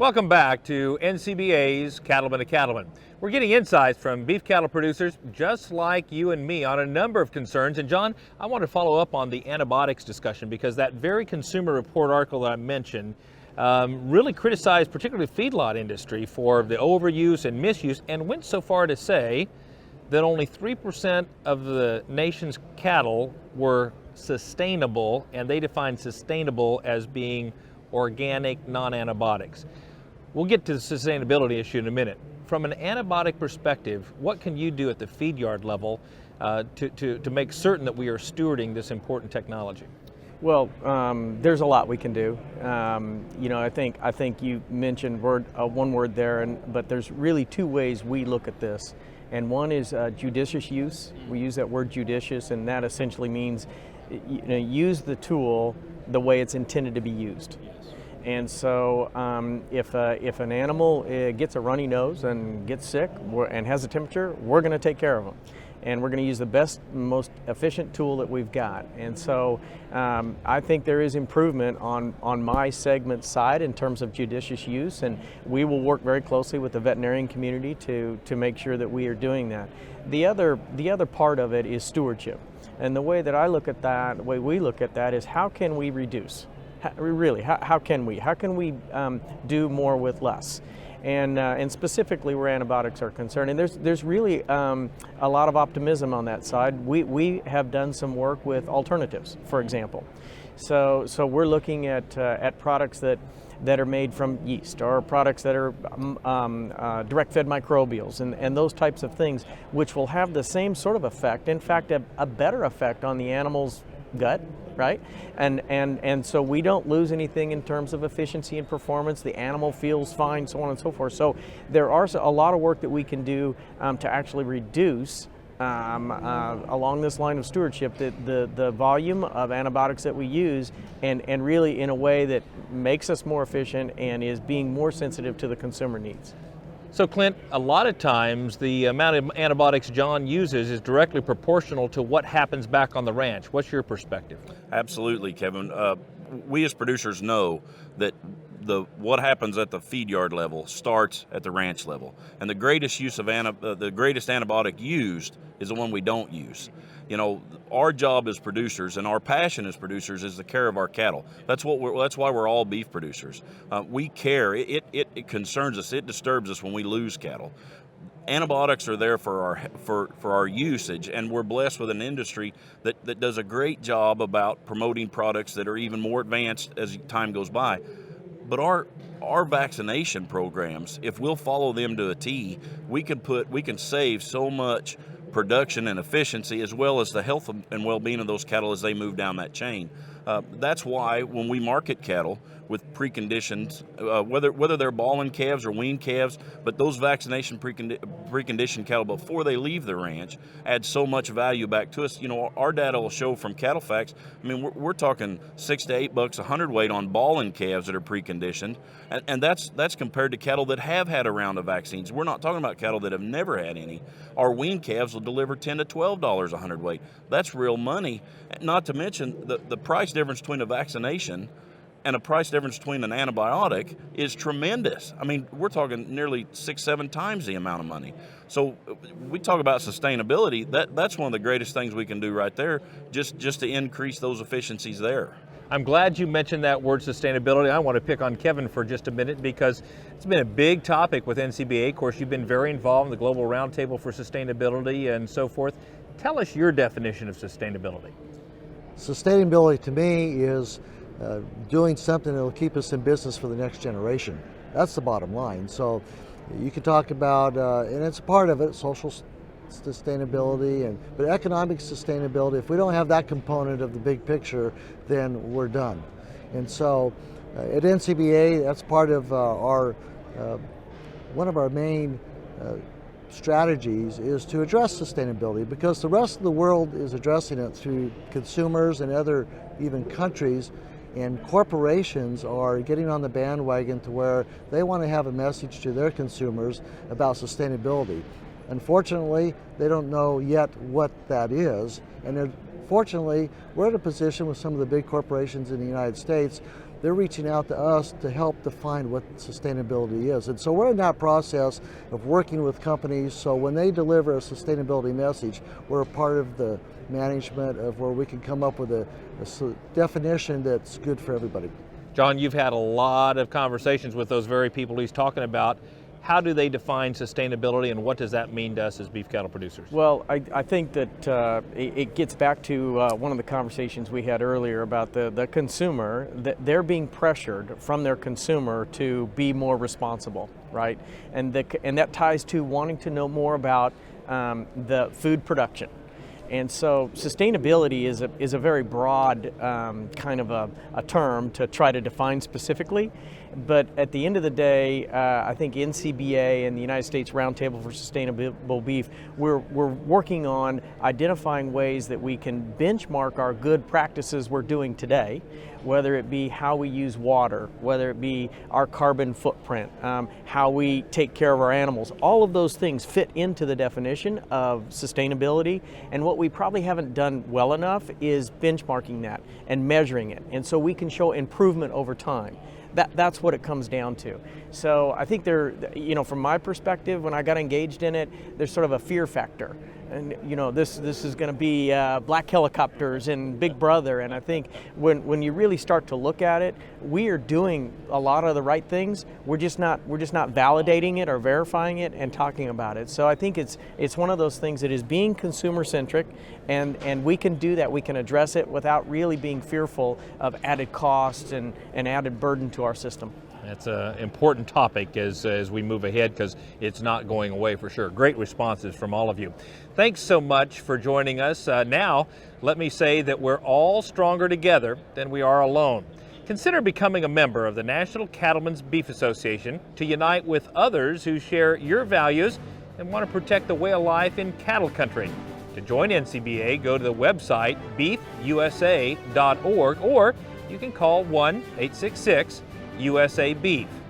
Welcome back to NCBA's Cattlemen to Cattlemen. We're getting insights from beef cattle producers just like you and me on a number of concerns. And John, I want to follow up on the antibiotics discussion because that very Consumer Report article that I mentioned really criticized particularly the feedlot industry for the overuse and misuse, and went so far to say that only 3% of the nation's cattle were sustainable, and they define sustainable as being organic, non-antibiotics. We'll get to the sustainability issue in a minute. From an antibiotic perspective, what can you do at the feed yard level to make certain that we are stewarding this important technology? Well, there's a lot we can do. I think you mentioned one word there, but there's really two ways we look at this. And one is judicious use. We use that word judicious, and that essentially means use the tool the way it's intended to be used. And so if an animal gets a runny nose and gets sick and has a temperature, we're going to take care of them. And we're going to use the best, most efficient tool that we've got. And so I think there is improvement on my segment side in terms of judicious use, and we will work very closely with the veterinarian community to make sure that we are doing that. The other part of it is stewardship. And the way that I look at that, the way we look at that is how can we reduce? How can we do more with less? And specifically where antibiotics are concerned. And there's really a lot of optimism on that side. We have done some work with alternatives, for example. So we're looking at products that are made from yeast, or products that are direct-fed microbials, and those types of things, which will have the same sort of effect, in fact, a better effect on the animal's gut, right? And so we don't lose anything in terms of efficiency and performance. The animal feels fine, so on and so forth. So there are a lot of work that we can do to actually reduce along this line of stewardship the volume of antibiotics that we use, and really in a way that makes us more efficient and is being more sensitive to the consumer needs. So Clint, a lot of times the amount of antibiotics John uses is directly proportional to what happens back on the ranch. What's your perspective? Absolutely, Kevin. We as producers know that what happens at the feed yard level starts at the ranch level, and the greatest use of the greatest antibiotic used is the one we don't use. Our job as producers and our passion as producers is the care of our cattle. That's why we're all beef producers. We care. It concerns us. It disturbs us when we lose cattle. Antibiotics are there for our usage, and we're blessed with an industry that does a great job about promoting products that are even more advanced as time goes by. But our vaccination programs, if we'll follow them to a T, we can save so much production and efficiency, as well as the health and well-being of those cattle as they move down that chain. That's why when we market cattle with preconditions, whether they're balling calves or weaned calves, but those vaccination preconditioned cattle before they leave the ranch add so much value back to us. Our data will show from Cattle Facts, we're talking $6 to $8 a hundredweight on balling calves that are preconditioned, and that's compared to cattle that have had a round of vaccines. We're not talking about cattle that have never had any. Our weaned calves will deliver $10 to $12 a hundredweight. That's real money, not to mention the price difference between a vaccination and a price difference between an antibiotic is tremendous. We're talking nearly 6-7 times the amount of money. So we talk about sustainability. That's one of the greatest things we can do right there, just to increase those efficiencies there. I'm glad you mentioned that word sustainability. I want to pick on Kevin for just a minute because it's been a big topic with NCBA. Of course, you've been very involved in the Global Roundtable for Sustainability and so forth. Tell us your definition of sustainability. Sustainability to me is doing something that will keep us in business for the next generation. That's the bottom line. So you can talk about, and it's a part of it, social sustainability, but economic sustainability. If we don't have that component of the big picture, then we're done. And so at NCBA, that's part of one of our main strategies is to address sustainability, because the rest of the world is addressing it through consumers and other even countries, and corporations are getting on the bandwagon to where they want to have a message to their consumers about sustainability. Unfortunately, they don't know yet what that is, and fortunately, we're in a position with some of the big corporations in the United States they're reaching out to us to help define what sustainability is. And so we're in that process of working with companies, so when they deliver a sustainability message, we're a part of the management of where we can come up with a definition that's good for everybody. John, you've had a lot of conversations with those very people he's talking about. How do they define sustainability, and what does that mean to us as beef cattle producers? Well, I think that it gets back to one of the conversations we had earlier about the consumer, that they're being pressured from their consumer to be more responsible, right? And that ties to wanting to know more about the food production. And so sustainability is a very broad kind of a term to try to define specifically. But at the end of the day, I think NCBA and the United States Roundtable for Sustainable Beef, we're working on identifying ways that we can benchmark our good practices we're doing today, whether it be how we use water, whether it be our carbon footprint, how we take care of our animals. All of those things fit into the definition of sustainability, and what we probably haven't done well enough is benchmarking that and measuring it, and so we can show improvement over time. That's what it comes down to. So I think from my perspective, when I got engaged in it, there's sort of a fear factor. And this is going to be black helicopters and Big Brother. And I think when you really start to look at it, we are doing a lot of the right things. We're just not validating it or verifying it and talking about it. So I think it's one of those things that is being consumer centric, and we can do that. We can address it without really being fearful of added costs and added burden to our system. That's an important topic as we move ahead, because it's not going away for sure. Great responses from all of you. Thanks so much for joining us. Now, let me say that we're all stronger together than we are alone. Consider becoming a member of the National Cattlemen's Beef Association to unite with others who share your values and want to protect the way of life in cattle country. To join NCBA, go to the website beefusa.org, or you can call 1-866-USA Beef.